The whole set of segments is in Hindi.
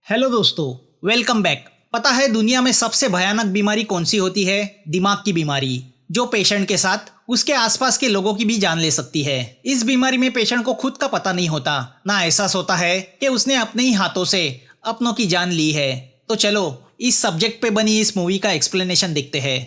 हेलो दोस्तों, वेलकम बैक। पता है दुनिया में सबसे भयानक बीमारी कौन सी होती है? दिमाग की बीमारी, जो पेशेंट के साथ उसके आसपास के लोगों की भी जान ले सकती है। इस बीमारी में पेशेंट को खुद का पता नहीं होता, ना एहसास होता है कि उसने अपने ही हाथों से अपनों की जान ली है। तो चलो इस सब्जेक्ट पे बनी इस मूवी का एक्सप्लेनेशन देखते हैं।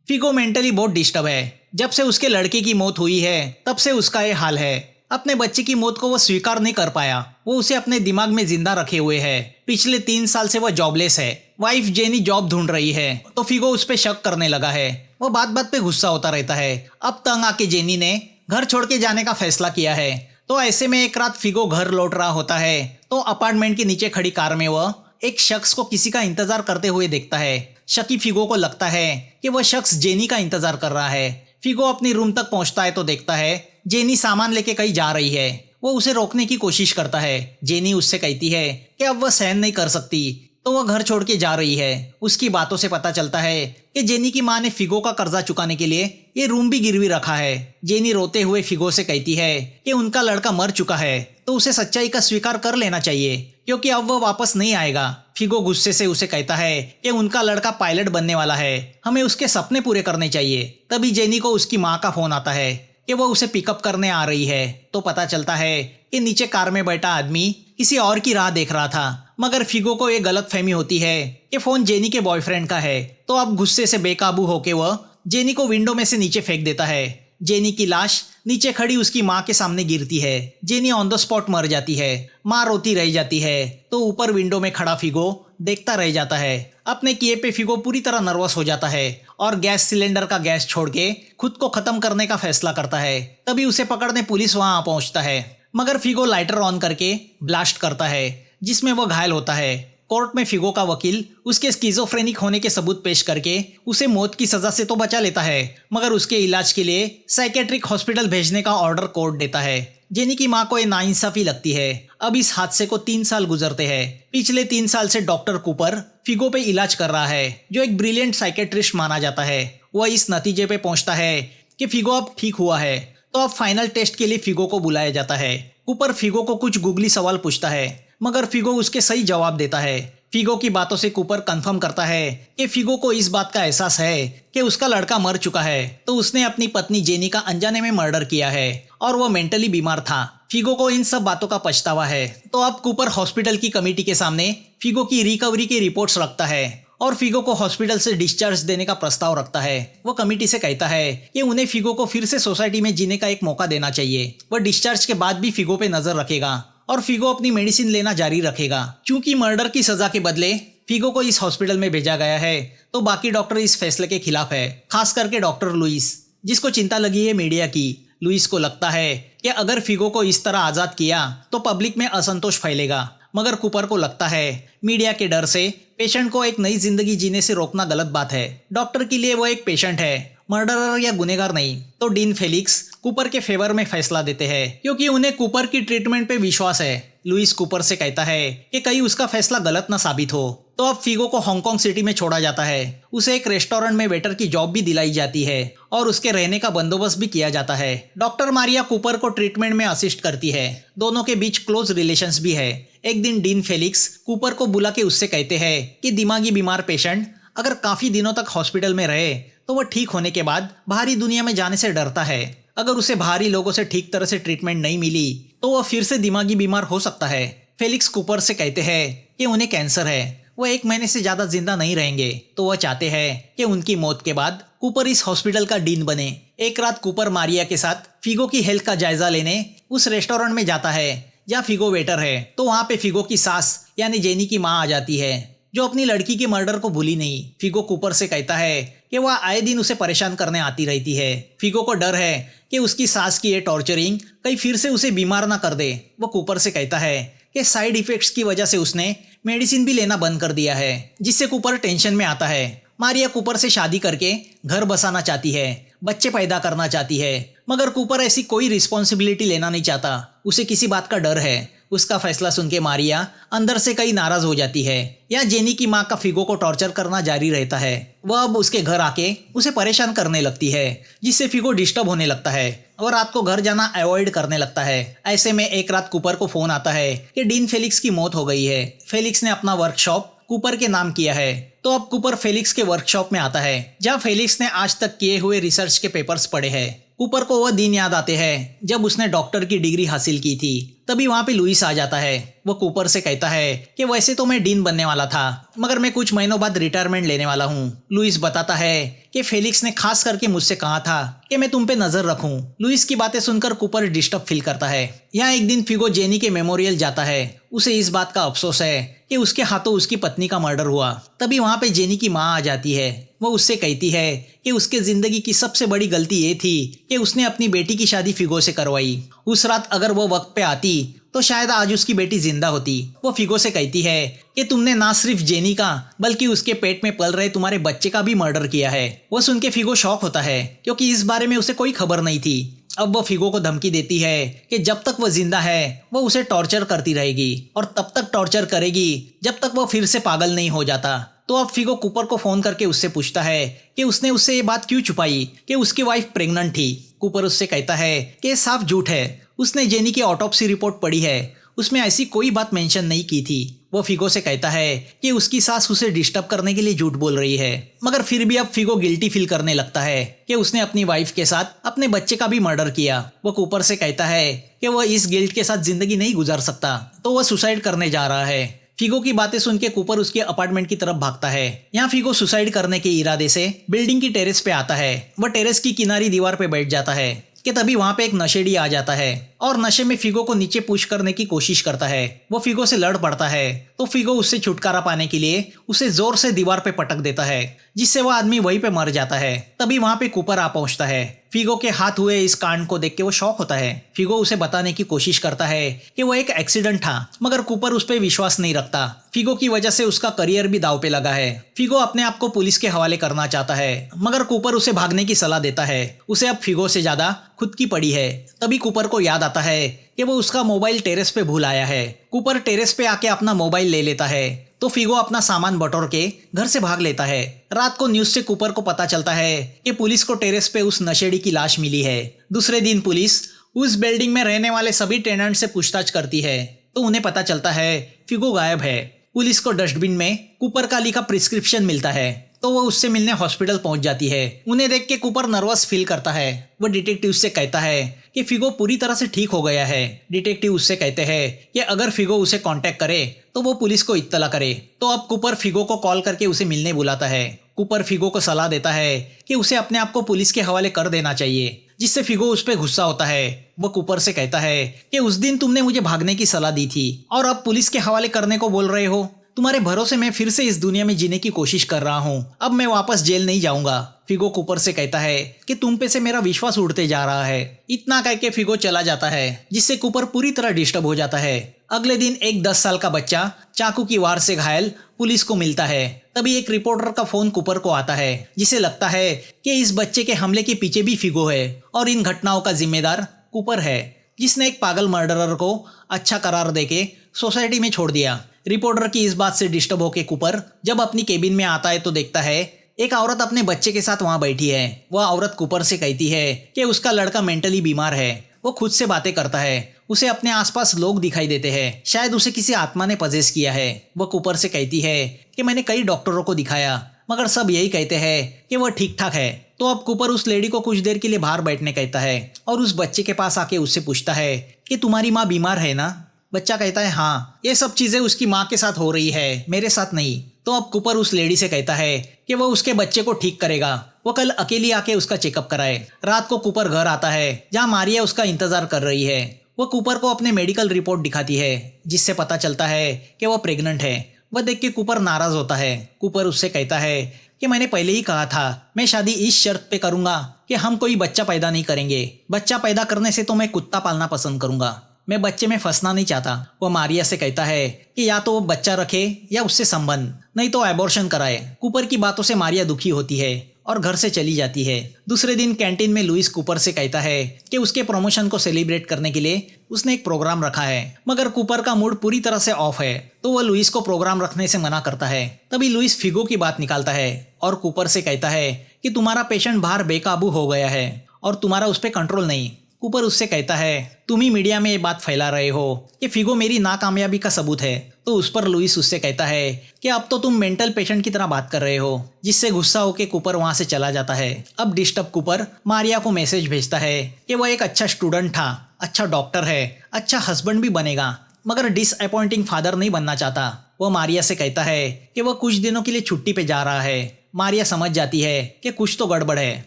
फिगो मेंटली बहुत डिस्टर्ब है। जब से उसके लड़के की मौत हुई है तब से उसका ये हाल है। अपने बच्चे की मौत को वो स्वीकार नहीं कर पाया। वो उसे अपने दिमाग में जिंदा रखे हुए है। पिछले 3 साल से वो जॉबलेस है। वाइफ जेनी जॉब ढूंढ रही है तो फिगो उस पर शक करने लगा है। वो बात बात पे गुस्सा होता रहता है। अब तंग आके जेनी ने घर छोड़ के जाने का फैसला किया है। तो ऐसे में एक रात फिगो घर लौट रहा होता है तो अपार्टमेंट के नीचे खड़ी कार में वह एक शख्स को किसी का इंतजार करते हुए देखता है। शकी फिगो को लगता है कि वह शख्स जेनी का इंतजार कर रहा है। फिगो अपनी रूम तक पहुंचता है तो देखता है जेनी सामान लेके कहीं जा रही है। वो उसे रोकने की कोशिश करता है। जेनी उससे कहती है कि अब वह सहन नहीं कर सकती तो वह घर छोड़ के जा रही है। उसकी बातों से पता चलता है कि जेनी की माँ ने फिगो का कर्जा चुकाने के लिए ये रूम भी गिरवी रखा है। जेनी रोते हुए फिगो से कहती है कि उनका लड़का मर चुका है तो उसे सच्चाई का स्वीकार कर लेना चाहिए क्योंकि अब वह वापस नहीं आएगा। फिगो गुस्से से उसे कहता है कि उनका लड़का पायलट बनने वाला है, हमें उसके सपने पूरे करने चाहिए। तभी जेनी को उसकी माँ का फोन आता है कि वह उसे पिकअप करने आ रही है। तो पता चलता है कि नीचे कार में बैठा आदमी किसी और की राह देख रहा था। मगर फिगो को ये गलतफहमी होती है कि फोन जेनी के बॉयफ्रेंड का है। तो अब गुस्से से बेकाबू होके वह जेनी को विंडो में से नीचे फेंक देता है। जेनी की लाश नीचे खड़ी उसकी माँ के सामने गिरती है। जेनी ऑन द स्पॉट मर जाती है। माँ रोती रह जाती है तो ऊपर विंडो में खड़ा फिगो देखता रह जाता है। अपने किए पे फिगो पूरी तरह नर्वस हो जाता है और गैस सिलेंडर का गैस छोड़ के खुद को खत्म करने का फैसला करता है। तभी उसे पकड़ने पुलिस वहां पहुंचता है मगर फिगो लाइटर ऑन करके ब्लास्ट करता है जिसमें वह घायल होता है। कोर्ट में फिगो का वकील उसके स्किज़ोफ्रेनिक होने के सबूत पेश करके उसे मौत की सजा से तो बचा लेता है मगर उसके इलाज के लिए साइकेट्रिक हॉस्पिटल भेजने का ऑर्डर कोर्ट देता है। जेनी की माँ को ये नाइंसाफी लगती है। अब इस हादसे को 3 साल गुजरते हैं। पिछले 3 साल से डॉक्टर कूपर फिगो पे इलाज कर रहा है जो एक ब्रिलियंट साइकेट्रिस्ट माना जाता है। वह इस नतीजे पे पहुंचता है कि फिगो अब ठीक हुआ है। तो अब फाइनल टेस्ट के लिए फिगो को बुलाया जाता है। कूपर फिगो को कुछ गूगली सवाल पूछता है मगर फिगो उसके सही जवाब देता है। फिगो की बातों से कूपर कंफर्म करता है कि फिगो को इस बात का एहसास है कि उसका लड़का मर चुका है तो उसने अपनी पत्नी जेनी का अनजाने में मर्डर किया है और वह मेंटली बीमार था। फिगो को इन सब बातों का पछतावा है। तो अब कूपर हॉस्पिटल की कमेटी के सामने फिगो की रिकवरी की रिपोर्ट्स रखता है और फिगो को हॉस्पिटल से डिस्चार्ज देने का प्रस्ताव रखता है। वो कमेटी से कहता है कि उन्हें फिगो को फिर से सोसाइटी में जीने का एक मौका देना चाहिए। वह डिस्चार्ज के बाद भी फिगो पे नजर रखेगा और फिगो अपनी मेडिसिन लेना जारी रखेगा। क्योंकि मर्डर की सजा के बदले फिगो को इस हॉस्पिटल में भेजा गया है तो बाकी डॉक्टर इस फैसले के खिलाफ है, खास करके डॉक्टर लुइस, जिसको चिंता लगी है मीडिया की। लुइस को लगता है कि अगर फिगो को इस तरह आज़ाद किया तो पब्लिक में असंतोष फैलेगा मगर कूपर को लगता है मीडिया के डर से पेशेंट को एक नई जिंदगी जीने से रोकना गलत बात है। डॉक्टर के लिए वो एक पेशेंट है, मर्डरर या गुनेगार नहीं। तो डीन फेलिक्स कूपर के फेवर में फैसला देते हैं क्योंकि उन्हें कूपर की ट्रीटमेंट पे विश्वास है। लुइस कूपर से कहता है कि कहीं उसका फैसला गलत ना साबित हो। तो अब फिगो को हांगकांग सिटी में छोड़ा जाता है। उसे एक रेस्टोरेंट में वेटर की जॉब भी दिलाई जाती है और उसके रहने का बंदोबस्त भी किया जाता है। डॉक्टर मारिया कूपर को ट्रीटमेंट में असिस्ट करती है। दोनों के बीच क्लोज रिलेशंस भी है। एक दिन डीन फेलिक्स कूपर को बुला के उससे कहते हैं कि दिमागी बीमार पेशेंट अगर काफी दिनों तक हॉस्पिटल में रहे तो वह ठीक होने के बाद बाहरी दुनिया में जाने से डरता है। अगर उसे बाहरी लोगों से ठीक तरह से ट्रीटमेंट नहीं मिली तो वह फिर से दिमागी बीमार हो सकता है। फेलिक्स कूपर से कहते हैं कि उन्हें कैंसर है, वह 1 महीने से ज्यादा जिंदा नहीं रहेंगे। तो वह चाहते हैं कि उनकी मौत के बाद कूपर इस हॉस्पिटल का डीन बने। एक रात कूपर मारिया के साथ फिगो की हेल्थ का जायजा लेने उस रेस्टोरेंट में जाता है जहाँ फिगो वेटर है। तो वहाँ पे फिगो की सास यानी जेनी की माँ आ जाती है जो अपनी लड़की के मर्डर को भूली नहीं। फिगो कूपर से कहता है कि वह आए दिन उसे परेशान करने आती रहती है। फिगो को डर है कि उसकी सास की ये टॉर्चरिंग कहीं फिर से उसे बीमार ना कर दे। वो कूपर से कहता है कि साइड इफेक्ट्स की वजह से उसने मेडिसिन भी लेना बंद कर दिया है, जिससे कूपर टेंशन में आता है। मारिया कूपर से शादी करके घर बसाना चाहती है, बच्चे पैदा करना चाहती है मगर कूपर ऐसी कोई रिस्पॉन्सिबिलिटी लेना नहीं चाहता। उसे किसी बात का डर है। उसका फैसला सुन के मारिया अंदर से कई नाराज हो जाती है। या जेनी की माँ का फिगो को टॉर्चर करना जारी रहता है। वह अब उसके घर आके उसे परेशान करने लगती है, जिससे फिगो डिस्टर्ब होने लगता है और रात को घर जाना अवॉइड करने लगता है। ऐसे में एक रात कूपर को फोन आता है कि डीन फेलिक्स की मौत हो गई है। फेलिक्स ने अपना वर्कशॉप कूपर के नाम किया है। तो अब कूपर फेलिक्स के वर्कशॉप में आता है, जहाँ फेलिक्स ने आज तक किए हुए रिसर्च के पेपर्स पढ़े हैं। कूपर को वह दिन याद आते हैं जब उसने डॉक्टर की डिग्री हासिल की थी। तभी वहाँ पे लुइस आ जाता है। वो कूपर से कहता है कि वैसे तो मैं डीन बनने वाला था, मगर मैं कुछ महीनों बाद रिटायरमेंट लेने वाला हूँ। लुइस बताता है कि फेलिक्स ने खास करके मुझसे कहा था कि मैं तुम पे नजर रखूं। लुइस की बातें सुनकर कूपर डिस्टर्ब फील करता है। यहाँ एक दिन फिगो जेनी के मेमोरियल जाता है। उसे इस बात का अफसोस है कि उसके हाथों उसकी पत्नी का मर्डर हुआ। तभी वहाँ पे जेनी की माँ आ जाती है। वो उससे कहती है कि उसके जिंदगी की सबसे बड़ी गलती ये थी कि उसने अपनी बेटी की शादी फिगो से करवाई। उस रात अगर वो वक्त पे आती तो शायद आज उसकी बेटी जिंदा होती। वो फिगो से कहती है कि तुमने ना सिर्फ जेनी का बल्कि उसके पेट में पल रहे तुम्हारे बच्चे का भी मर्डर किया है। वो सुन के फिगो शॉक होता है, क्योंकि इस बारे में उसे कोई खबर नहीं थी। अब वो फिगो को धमकी देती है कि जब तक वो जिंदा है वो उसे टॉर्चर करती रहेगी और तब तक टॉर्चर करेगी जब तक वो फिर से पागल नहीं हो जाता। तो अब फिगो कूपर को फोन करके उससे पूछता है कि उसने उससे ये बात क्यों छुपाई कि उसकी वाइफ प्रेग्नेंट थी। कूपर उससे कहता है कि ये साफ झूठ है। उसने जेनी की ऑटोप्सी रिपोर्ट पढ़ी है, उसमें ऐसी कोई बात मेंशन नहीं की थी। वो फिगो से कहता है कि उसकी सास उसे डिस्टर्ब करने के लिए झूठ बोल रही है, मगर फिर भी अब फिगो गिल्टी फील करने लगता है कि उसने अपनी वाइफ के साथ अपने बच्चे का भी मर्डर किया। वो कूपर से कहता है कि वह इस गिल्ट के साथ जिंदगी नहीं गुजार सकता, तो वह सुसाइड करने जा रहा है। फिगो की बातें सुन के कूपर उसके अपार्टमेंट की तरफ भागता है। यहाँ फिगो सुसाइड करने के इरादे से बिल्डिंग की टेरेस पे आता है। वह टेरेस की किनारी दीवार पे बैठ जाता है कि तभी वहाँ पे एक नशेड़ी आ जाता है और नशे में फिगो को नीचे पुश करने की कोशिश करता है। वो फिगो से लड़ पड़ता है तो फिगो उससे छुटकारा पाने के लिए उसे जोर से दीवार पे पटक देता है, जिससे वह आदमी वहीं पे मर जाता है। तभी वहाँ पे कूपर आ पहुँचता है। फिगो के हाथ हुए इस कांड को देख के वो शॉक होता है। फिगो उसे बताने की कोशिश करता है कि वो एक एक्सीडेंट था, मगर कूपर उस पर विश्वास नहीं रखता। फिगो की वजह से उसका करियर भी दांव पे लगा है। फिगो अपने आप को पुलिस के हवाले करना चाहता है, मगर कूपर उसे भागने की सलाह देता है। उसे अब फिगो से ज्यादा खुद की पड़ी है। तभी कूपर को याद आता है कि वो उसका मोबाइल टेरेस पे भूल आया है। कूपर टेरेस पे आके अपना मोबाइल ले लेता है तो फिगो अपना सामान बटोर के घर से भाग लेता है। रात को न्यूज से कूपर को पता चलता है कि पुलिस को टेरेस पे उस नशेड़ी की लाश मिली है। दूसरे दिन पुलिस उस बिल्डिंग में रहने वाले सभी टेनेंट से पूछताछ करती है तो उन्हें पता चलता है फिगो गायब है। पुलिस को डस्टबिन में कूपर का लिखा प्रिस्क्रिप्शन मिलता है तो वो उससे मिलने हॉस्पिटल पहुंच जाती है। उन्हें देख के कूपर नर्वस फील करता है। वो डिटेक्टिव से कहता है कि फिगो पूरी तरह से ठीक हो गया है। डिटेक्टिव उससे कहते हैं कि अगर फिगो उसे कांटेक्ट करे तो वो पुलिस को इत्तला करे। तो अब कूपर फिगो को कॉल करके उसे मिलने बुलाता है। कूपर फिगो को सलाह देता है कि उसे अपने आप को पुलिस के हवाले कर देना चाहिए, जिससे फिगो उस पर गुस्सा होता है। वो कूपर से कहता है कि उस दिन तुमने मुझे भागने की सलाह दी थी और अब पुलिस के हवाले करने को बोल रहे हो। तुम्हारे भरोसे मैं फिर से इस दुनिया में जीने की कोशिश कर रहा हूँ। अब मैं वापस जेल नहीं जाऊंगा। फिगो कूपर से कहता है कि तुम पे से मेरा विश्वास उड़ते जा रहा है। इतना कह के फिगो चला जाता है, जिससे कूपर पूरी तरह डिस्टर्ब हो जाता है। अगले दिन एक 10 साल का बच्चा चाकू की वार से घायल पुलिस को मिलता है। तभी एक रिपोर्टर का फोन कूपर को आता है, जिसे लगता है कि इस बच्चे के हमले के पीछे भी फिगो है और इन घटनाओं का जिम्मेदार कूपर है, जिसने एक पागल मर्डरर को अच्छा करार देके सोसाइटी में छोड़ दिया। रिपोर्टर की इस बात से डिस्टर्ब होकर कूपर जब अपनी केबिन में आता है तो देखता है एक औरत अपने बच्चे के साथ वहां बैठी है। वह औरत कूपर से कहती है कि उसका लड़का मेंटली बीमार है। वो खुद से बातें करता है। उसे अपने आसपास लोग दिखाई देते हैं, शायद उसे किसी आत्मा ने पजेस किया है। वह कूपर से कहती है कि मैंने कई डॉक्टरों को दिखाया, मगर सब यही कहते हैं कि वह ठीक ठाक है। तो अब कूपर उस लेडी को कुछ देर के लिए बाहर बैठने कहता है और उस बच्चे के पास आके उससे पूछता है कि तुम्हारी माँ बीमार है ना। बच्चा कहता है हाँ, ये सब चीजें उसकी माँ के साथ हो रही है, मेरे साथ नहीं। तो अब कूपर उस लेडी से कहता है कि वह उसके बच्चे को ठीक करेगा। वो कल अकेली आके उसका चेकअप कराए। रात को कूपर घर आता है, जहाँ मारिया उसका इंतजार कर रही है। वो कूपर को अपने मेडिकल रिपोर्ट दिखाती है, जिससे पता चलता है कि वह प्रेग्नेंट है। वह देख के कूपर नाराज होता है। कूपर उससे कहता है कि मैंने पहले ही कहा था मैं शादी इस शर्त पे करूंगा कि हम कोई बच्चा पैदा नहीं करेंगे। बच्चा पैदा करने से तो मैं कुत्ता पालना पसंद करूंगा, मैं बच्चे में फंसना नहीं चाहता। वो मारिया से कहता है कि या तो वो बच्चा रखे या उससे संबंध, नहीं तो एबॉर्शन कराए। कूपर की बातों से मारिया दुखी होती है और घर से चली जाती है। दूसरे दिन कैंटीन में लुइस कूपर से कहता है कि उसके प्रमोशन को सेलिब्रेट करने के लिए उसने एक प्रोग्राम रखा है, मगर कूपर का मूड पूरी तरह से ऑफ है, तो वह लुइस को प्रोग्राम रखने से मना करता है। तभी लुइस फिगो की बात निकालता है और कूपर से कहता है कि तुम्हारा पेशेंट बाहर बेकाबू हो गया है और तुम्हारा उस पर कंट्रोल नहीं। कूपर उससे कहता है तुम ही मीडिया में ये बात फैला रहे हो कि फिगो मेरी नाकामयाबी का सबूत है। तो उस पर लुइस उससे कहता है कि अब तो तुम मेंटल पेशेंट की तरह बात कर रहे हो, जिससे गुस्सा होकर कूपर वहां से चला जाता है। अब डिस्टर्ब कूपर मारिया को मैसेज भेजता है कि वह एक अच्छा स्टूडेंट था, अच्छा डॉक्टर है, अच्छा हस्बैंड भी बनेगा, मगर डिसअपॉइंटिंग फादर नहीं बनना चाहता। वह मारिया से कहता है कि वह कुछ दिनों के लिए छुट्टी पे जा रहा है। मारिया समझ जाती है कि कुछ तो गड़बड़ है।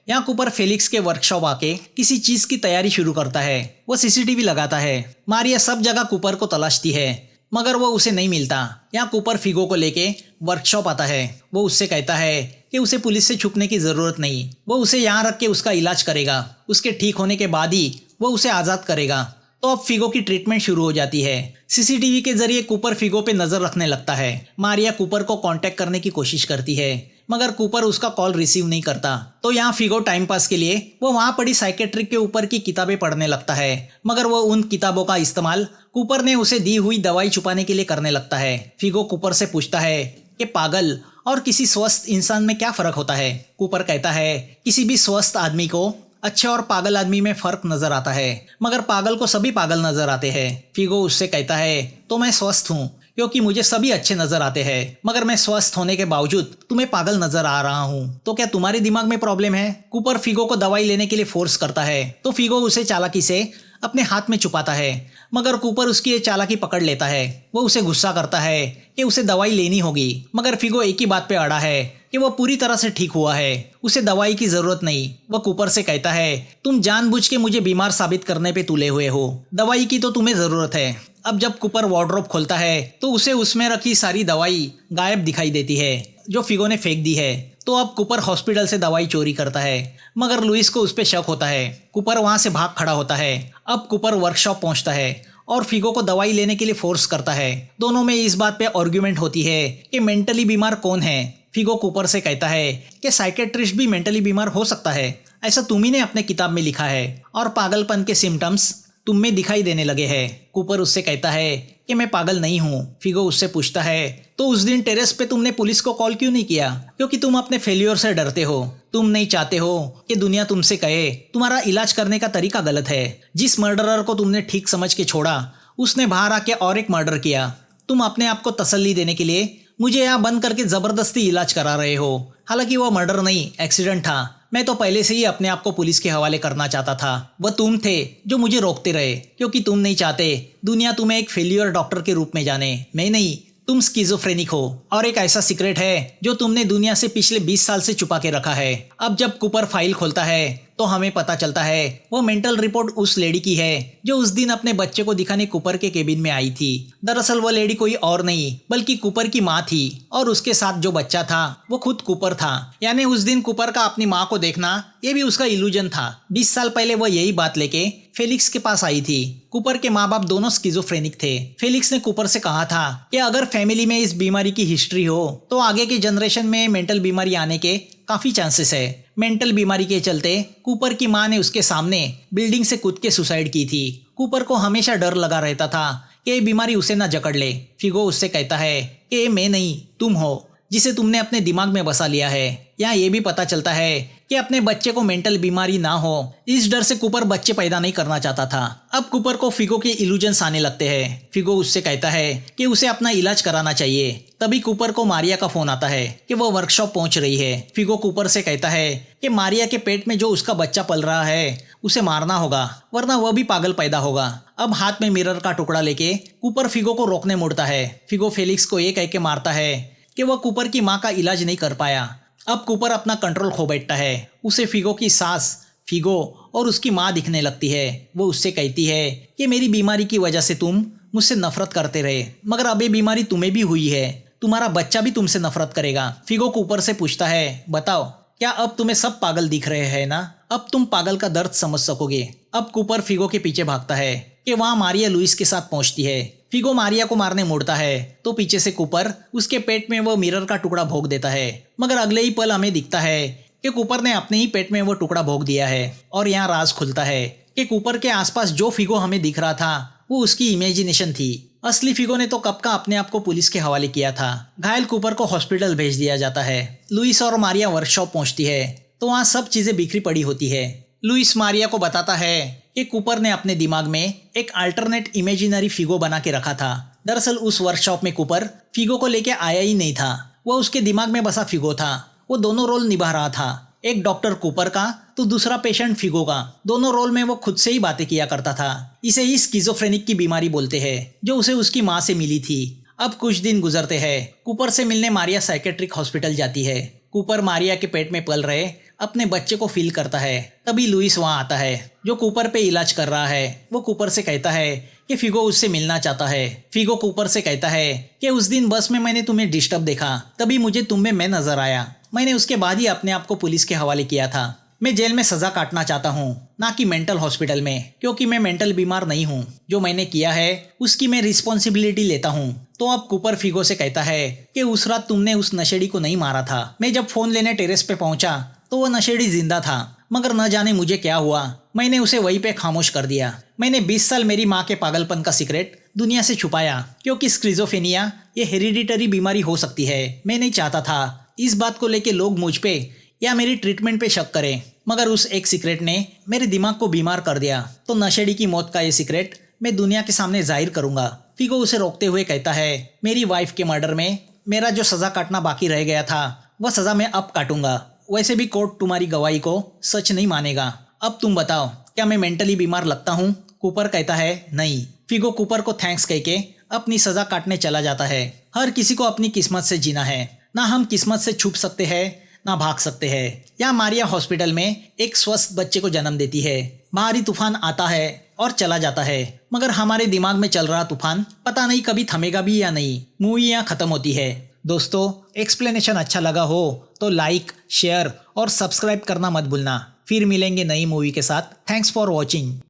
यहाँ कूपर फेलिक्स के वर्कशॉप आके किसी चीज की तैयारी शुरू करता है। वह सीसीटीवी लगाता है। मारिया सब जगह कूपर को तलाशती है, मगर वो उसे नहीं मिलता। यहाँ कूपर फिगो को लेके वर्कशॉप आता है। वो उससे कहता है कि उसे पुलिस से छुपने की जरूरत नहीं, वो उसे यहाँ रख के उसका इलाज करेगा। उसके ठीक होने के बाद ही वो उसे आज़ाद करेगा। तो अब फिगो की ट्रीटमेंट शुरू हो जाती है। सीसीटीवी के जरिए कूपर फिगो पे नजर रखने लगता है। मारिया कूपर को कांटेक्ट करने की कोशिश करती है, मगर कूपर उसका कॉल रिसीव नहीं करता। तो यहाँ फिगो टाइम पास के लिए वो वहाँ पड़ी साइकेट्रिक के ऊपर की किताबें पढ़ने लगता है, मगर वो उन किताबों का इस्तेमाल कूपर ने उसे दी हुई दवाई छुपाने के लिए करने लगता है। फिगो कूपर से पूछता है कि पागल और किसी स्वस्थ इंसान में क्या फर्क होता है। कूपर कहता है किसी भी स्वस्थ आदमी को अच्छे और पागल आदमी में फर्क नजर आता है, मगर पागल को सभी पागल नजर आते हैं। फिगो उससे कहता है तो मैं स्वस्थ हूँ क्योंकि मुझे सभी अच्छे नजर आते हैं, मगर मैं स्वस्थ होने के बावजूद तुम्हें पागल नजर आ रहा हूँ, तो क्या तुम्हारे दिमाग में प्रॉब्लम है। कूपर फिगो को दवाई लेने के लिए फोर्स करता है, तो फिगो उसे चालाकी से अपने हाथ में छुपाता है, मगर कूपर उसकी ये चालाकी पकड़ लेता है। वो उसे गुस्सा करता है कि उसे दवाई लेनी होगी, मगर फिगो एक ही बात पे अड़ा है कि वह पूरी तरह से ठीक हुआ है, उसे दवाई की जरूरत नहीं। वह कूपर से कहता है तुम जानबूझ के मुझे बीमार साबित करने पे तुले हुए हो, दवाई की तो तुम्हें जरूरत है। अब जब कूपर वार्डरोब खोलता है तो उसे उसमें रखी सारी दवाई गायब दिखाई देती है जो फिगो ने फेंक दी है। तो अब कूपर हॉस्पिटल से दवाई चोरी करता है, मगर लुइस को उस पर शक होता है। कूपर वहां से भाग खड़ा होता है। अब कूपर वर्कशॉप पहुंचता है और फिगो को दवाई लेने के लिए फोर्स करता है। दोनों में इस बात पे आर्ग्यूमेंट होती है कि मेंटली बीमार कौन है। फिगो कूपर से कहता है कि साइकेट्रिस्ट भी मेंटली बीमार हो सकता है, ऐसा तुम ही ने अपने किताब में लिखा है, और पागलपन के सिम्टम्स तुम में दिखाई देने लगे हैं। कूपर उससे कहता है कि मैं पागल नहीं हूँ। फिगो उससे पूछता है तो उस दिन टेरेस पे तुमने पुलिस को कॉल क्यों नहीं किया। क्योंकि तुम अपने फेल्योर से डरते हो। तुम नहीं चाहते हो कि दुनिया तुमसे कहे तुम्हारा इलाज करने का तरीका गलत है। जिस मर्डरर को तुमने ठीक समझ के छोड़ा उसने बाहर आके और एक मर्डर किया। तुम अपने आप को तसल्ली देने के लिए मुझे यहाँ बंद करके जबरदस्ती इलाज करा रहे हो। हालांकि वो मर्डर नहीं, एक्सीडेंट था। मैं तो पहले से ही अपने आप को पुलिस के हवाले करना चाहता था। वह तुम थे जो मुझे रोकते रहे, क्योंकि तुम नहीं चाहते दुनिया तुम्हें एक फेलियर डॉक्टर के रूप में जाने। मैं नहीं, तुम स्किज़ोफ्रेनिक हो और एक ऐसा सीक्रेट है जो तुमने दुनिया से पिछले 20 साल से छुपा के रखा है। अब जब कूपर फाइल खोलता है तो हमें पता चलता है वो मेंटल रिपोर्ट उस लेडी की है जो उस दिन अपने बच्चे को दिखाने कूपर के केबिन में आई थी। दरअसल वो लेडी कोई और नहीं बल्कि कूपर की माँ थी, और उसके साथ जो बच्चा था वो खुद कूपर था। यानी उस दिन कूपर का अपनी माँ को देखना ये भी उसका इल्यूजन था। 20 साल पहले वो यही बात लेके फेलिक्स के पास आई थी। कूपर के माँ बाप दोनों स्किज़ोफ्रेनिक थे। फेलिक्स ने कूपर से कहा था कि अगर फैमिली में इस बीमारी की हिस्ट्री हो तो आगे के जनरेशन में मेंटल बीमारी आने के काफी चांसेस है। मेंटल बीमारी के चलते कूपर की माँ ने उसके सामने बिल्डिंग से कूद के सुसाइड की थी। कूपर को हमेशा डर लगा रहता था कि ये बीमारी उसे ना जकड़ ले। फिगो उससे कहता है कि ये मैं नहीं तुम हो जिसे तुमने अपने दिमाग में बसा लिया है। यहाँ ये भी पता चलता है कि अपने बच्चे को मेंटल बीमारी ना हो, इस डर से कूपर बच्चे पैदा नहीं करना चाहता था। अब कूपर को फिगो के इल्यूजन्स आने लगते हैं। फिगो उससे कहता है कि उसे अपना इलाज कराना चाहिए। तभी कूपर को मारिया का फोन आता है कि वो वर्कशॉप पहुंच रही है। फिगो कूपर से कहता है कि मारिया के पेट में जो उसका बच्चा पल रहा है उसे मारना होगा, वरना वह भी पागल पैदा होगा। अब हाथ में मिरर का टुकड़ा लेके कूपर फिगो को रोकने मुड़ता है। फिगो फेलिक्स को ये कह के मारता है कि वह कूपर की माँ का इलाज नहीं कर पाया। अब कूपर अपना कंट्रोल खो बैठता है। उसे फिगो की सास, फिगो और उसकी माँ दिखने लगती है। वो उससे कहती है कि मेरी बीमारी की वजह से तुम मुझसे नफरत करते रहे, मगर अब ये बीमारी तुम्हें भी हुई है, तुम्हारा बच्चा भी तुमसे नफरत करेगा। फिगो कूपर से पूछता है बताओ क्या अब तुम्हें सब पागल दिख रहे हैं ना, अब तुम पागल का दर्द समझ सकोगे। अब कूपर फिगो के पीछे भागता है कि वहाँ मारिया लुइस के साथ पहुंचती है। फिगो मारिया को मारने मुड़ता है तो पीछे से कूपर उसके पेट में वो मिरर का टुकड़ा भोंक देता है, मगर अगले ही पल हमें दिखता है कि कूपर ने अपने ही पेट में वो टुकड़ा भोग दिया है। और यहाँ राज खुलता है कि कूपर के आसपास जो फिगो हमें दिख रहा था वो उसकी इमेजिनेशन थी। असली फिगो ने तो कब का अपने आप को पुलिस के हवाले किया था। घायल कूपर को हॉस्पिटल भेज दिया जाता है। लुइस और मारिया वर्कशॉप पहुंचती है तो वहाँ सब चीजें बिखरी पड़ी होती है। लुइस मारिया को बताता है कि कूपर ने अपने दिमाग में एक अल्टरनेट इमेजिनरी फिगो बना के रखा था। दरअसल उस वर्कशॉप में कूपर फिगो को लेके आया ही नहीं था, वो उसके दिमाग में बसा फिगो था। वो दोनों रोल निभा रहा था, एक डॉक्टर कूपर का तो दूसरा पेशेंट फिगो का। दोनों रोल में वो खुद से ही बातें किया करता था। इसे ही स्किज़ोफ्रेनिक की बीमारी बोलते हैं जो उसे उसकी माँ से मिली थी। अब कुछ दिन गुजरते हैं। कूपर से मिलने मारिया साइकेट्रिक हॉस्पिटल जाती है। कूपर मारिया के पेट में पल रहे अपने बच्चे को फील करता है। तभी लुइस वहाँ आता है जो कूपर पे इलाज कर रहा है। वो कूपर से कहता है कि फिगो उससे मिलना चाहता है। फिगो कूपर से कहता है कि उस दिन बस में मैंने तुम्हें डिस्टर्ब देखा, तभी मुझे तुम में मैं नजर आया। मैंने उसके बाद ही अपने आप को पुलिस के हवाले किया था। मैं जेल में सजा काटना चाहता हूँ, ना कि मेंटल हॉस्पिटल में, क्योंकि मैं मेंटल बीमार नहीं हूँ। जो मैंने किया है उसकी मैं रिस्पॉन्सिबिलिटी लेता हूँ। तो अब कूपर फिगो से कहता है कि उस रात तुमने उस नशेड़ी को नहीं मारा था। मैं जब फोन लेने टेरेस पे पहुंचा तो वो नशेड़ी जिंदा था, मगर न जाने मुझे क्या हुआ, मैंने उसे वहीं पे खामोश कर दिया। मैंने 20 साल मेरी माँ के पागलपन का सीक्रेट दुनिया से छुपाया, क्योंकि स्किज़ोफ्रेनिया ये हेरिडिटरी बीमारी हो सकती है। मैं नहीं चाहता था इस बात को लेके लोग मुझ पे या मेरी ट्रीटमेंट पे शक करें, मगर उस एक सीक्रेट ने मेरे दिमाग को बीमार कर दिया। तो नशेड़ी की मौत का ये सीक्रेट मैं दुनिया के सामने जाहिर करूंगा। फिगो उसे रोकते हुए कहता है, मेरी वाइफ के मर्डर में मेरा जो सजा काटना बाकी रह गया था वह सजा मैं अब काटूंगा। वैसे भी कोर्ट तुम्हारी गवाही को सच नहीं मानेगा। अब तुम बताओ, क्या मैं मेंटली बीमार लगता हूँ? कूपर कहता है नहीं। फिगो कूपर को थैंक्स कह के अपनी सजा काटने चला जाता है। हर किसी को अपनी किस्मत से जीना है, ना हम किस्मत से छुप सकते हैं ना भाग सकते हैं। यहाँ मारिया हॉस्पिटल में एक स्वस्थ बच्चे को जन्म देती है। बाहरी तूफान आता है और चला जाता है, मगर हमारे दिमाग में चल रहा तूफान पता नहीं कभी थमेगा भी या नहीं। मूवी यहाँ खत्म होती है। दोस्तों, एक्सप्लेनेशन अच्छा लगा हो तो लाइक, शेयर और सब्सक्राइब करना मत भूलना। फिर मिलेंगे नई मूवी के साथ। Thanks for watching.